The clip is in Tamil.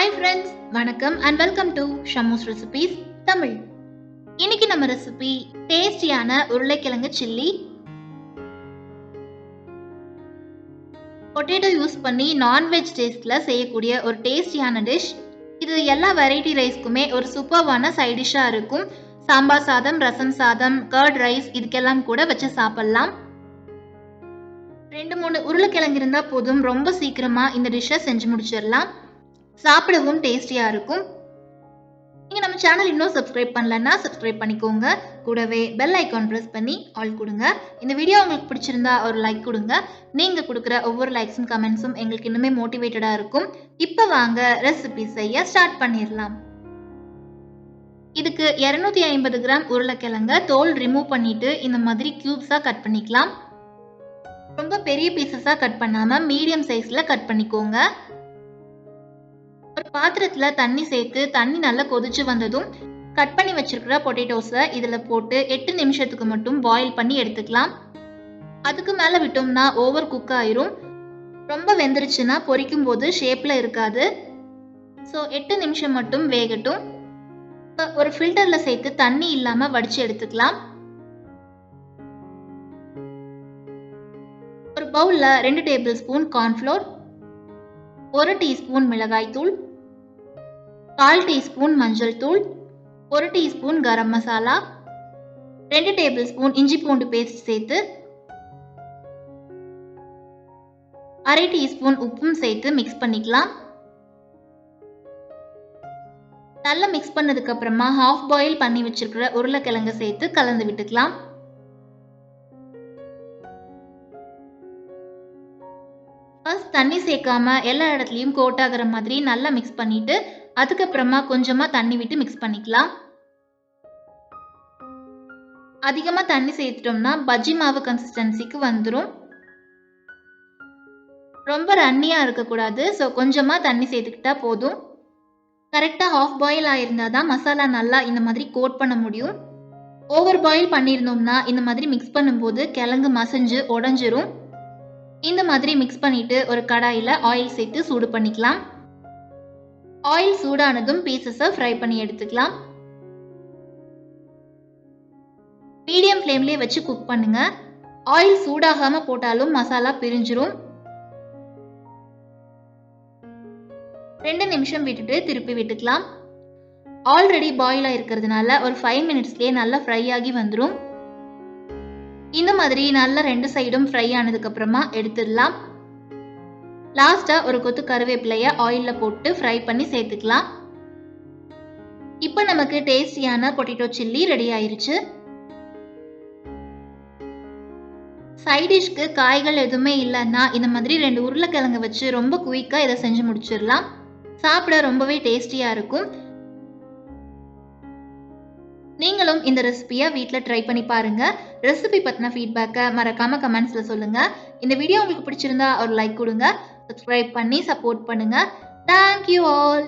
ஹாய் ஃப்ரெண்ட்ஸ், வணக்கம் and welcome to Shammu's recipes Tamil. இன்னைக்கு நம்ம ரெசிபி டேஸ்டியான உருளைக்கிழங்கு சில்லி. பொட்டேட்டோ யூஸ் பண்ணி நான்வெஜ் டேஸ்ட்ல செய்யக்கூடிய ஒரு டேஸ்டியான டிஷ். இது எல்லா வெரைட்டி ரைஸ்க்குமே ஒரு சூப்பர்வான சைட் டிஷ்ஷா இருக்கும். சாம்பார் சாதம், ரசம் சாதம், கர்ட் ரைஸ் இதுக்கெல்லாம் கூட வச்சு சாப்பிடலாம். 2-3 உருளைக்கிழங்கு இருந்தா போதும், ரொம்ப சீக்கிரமா இந்த டிஷ்ஷை செஞ்சு முடிச்சிடலாம். சாப்பிடவும் டேஸ்டியா இருக்கும். நீங்க நம்ம சேனல் இன்னும் சப்ஸ்கிரைப் பண்ணலன்னா சப்ஸ்கிரைப் பண்ணிக்கோங்க. கூடவே பெல் ஐகான் பிரஸ் பண்ணி ஆல் கொடுங்க. இந்த வீடியோ உங்களுக்கு பிடிச்சிருந்தா ஒரு லைக் கொடுங்க. நீங்க கொடுக்குற ஒவ்வொரு லைக்ஸும் கமெண்ட்ஸும் எங்களுக்கு இன்னுமே மோட்டிவேட்டடா இருக்கும். இப்போ வாங்க ரெசிபி செய்ய ஸ்டார்ட் பண்ணிடலாம். இதுக்கு 250 கிராம் உருளைக்கிழங்க தோல் ரிமூவ் பண்ணிட்டு இந்த மாதிரி கியூப்ஸா கட் பண்ணிக்கலாம். ரொம்ப பெரிய பீசஸா கட் பண்ணாம மீடியம் சைஸ்ல கட் பண்ணிக்கோங்க. ஒரு பாத்திரத்துல தண்ணி சேர்த்து தண்ணி நல்லா கொதிச்சு வந்ததும் கட் பண்ணி வச்சிருக்கிற பொட்டேட்டோஸை இதுல போட்டு 8 நிமிஷத்துக்கு மட்டும் பாயில் பண்ணி எடுத்துக்கலாம். அதுக்கு மேல விட்டோம்னா ஓவர் குக் ஆயிரும். ரொம்ப வெந்துருச்சுன்னா பொரிக்கும் போது ஷேப்ல இருக்காது. ஸோ 8 நிமிஷம் மட்டும் வேகட்டும். ஒரு ஃபில்டர்ல சேர்த்து தண்ணி இல்லாம வடிச்சு எடுத்துக்கலாம். ஒரு பவுல்ல 2 டேபிள் ஸ்பூன் கார்ன்ஃப்ளோர், 1 டீஸ்பூன் மிளகாய் தூள், 1/4 டீஸ்பூன் மஞ்சள் தூள், 1 teaspoon garam masala, 2 table spoon இஞ்சி பூண்டு பேஸ்ட் சேர்த்து 1/2 டீஸ்பூன் உப்பும் சேர்த்து மிக்ஸ் பண்ணிக்கலாம். நல்லா மிக்ஸ் பண்ணதுக்கு அப்புறமா ஹாஃப் பாயில் பண்ணி வச்சிருக்கிற உருளைக்கிழங்கு சேர்த்து கலந்து விட்டுக்கலாம். ஃபர்ஸ்ட் தண்ணி சேர்க்காம எல்லா இடத்துலையும் கோட் ஆகிற மாதிரி நல்லா மிக்ஸ் பண்ணிட்டு அதுக்கப்புறமா கொஞ்சமா தண்ணி விட்டு மிக்ஸ் பண்ணிக்கலாம். அதிகமா தண்ணி சேர்த்துட்டோம்னா பஜ்ஜி மாவு கன்சிஸ்டன்சிக்கு வந்துடும். ரொம்ப ரன்னியா இருக்கக்கூடாது. ஸோ கொஞ்சமா தண்ணி சேர்த்துக்கிட்டா போதும். கரெக்டா ஹாஃப் பாயில் ஆயிருந்தாதான் மசாலா நல்லா இந்த மாதிரி கோட் பண்ண முடியும். ஓவர் பாயில் பண்ணியிருந்தோம்னா இந்த மாதிரி மிக்ஸ் பண்ணும்போது கிழங்கு மசிஞ்சு உடஞ்சிரும். இந்த மாதிரி மிக்ஸ் பண்ணிட்டு ஒரு கடாயில ஆயில் சேர்த்து சூடு பண்ணிக்கலாம். ஆயில் சூடானதும் பீசஸை ஃப்ரை பண்ணி எடுத்துக்கலாம். மீடியம் ஃப்ளேம்லயே வச்சு குக் பண்ணுங்க. ஆயில் சூடாகாம போட்டாலும் மசாலா பிரிஞ்சிரும். 2 நிமிஷம் விட்டுட்டு திருப்பி விட்டுக்கலாம். ஆல்ரெடி பாயில் ஆயிருக்கிறதுனால ஒரு 5 மினிட்ஸ்லயே நல்லா ஃப்ரை ஆகி வந்துடும். இந்த மாதிரி நல்லா 2 சைடும் ஃப்ரை ஆனதுக்கு அப்புறமா எடுத்துடலாம். லாஸ்டா ஒரு கொத்து கருவேப்பிலைய ஆயில்ல போட்டு ஃப்ரை பண்ணி சேர்த்துக்கலாம். இப்போ நமக்கு டேஸ்டியான பொட்டேட்டோ சில்லி ரெடி ஆயிருச்சு. சைட் டிஷ்க்கு காய்கள் எதுவுமே இல்லைன்னா இந்த மாதிரி 2 உருளைக்கிழங்கு வச்சு ரொம்ப குயிக்கா இதை செஞ்சு முடிச்சிடலாம். சாப்பிட ரொம்பவே டேஸ்டியா இருக்கும். நீங்களும் இந்த ரெசிபியை வீட்டில் ட்ரை பண்ணி பாருங்க. ரெசிபி பற்றின ஃபீட்பேக்கை மறக்காம கமெண்ட்ஸில் சொல்லுங்க. இந்த வீடியோ உங்களுக்கு பிடிச்சிருந்தா ஒரு லைக் கொடுங்க. சப்ஸ்கிரைப் பண்ணி சப்போர்ட் பண்ணுங்க. Thank you all.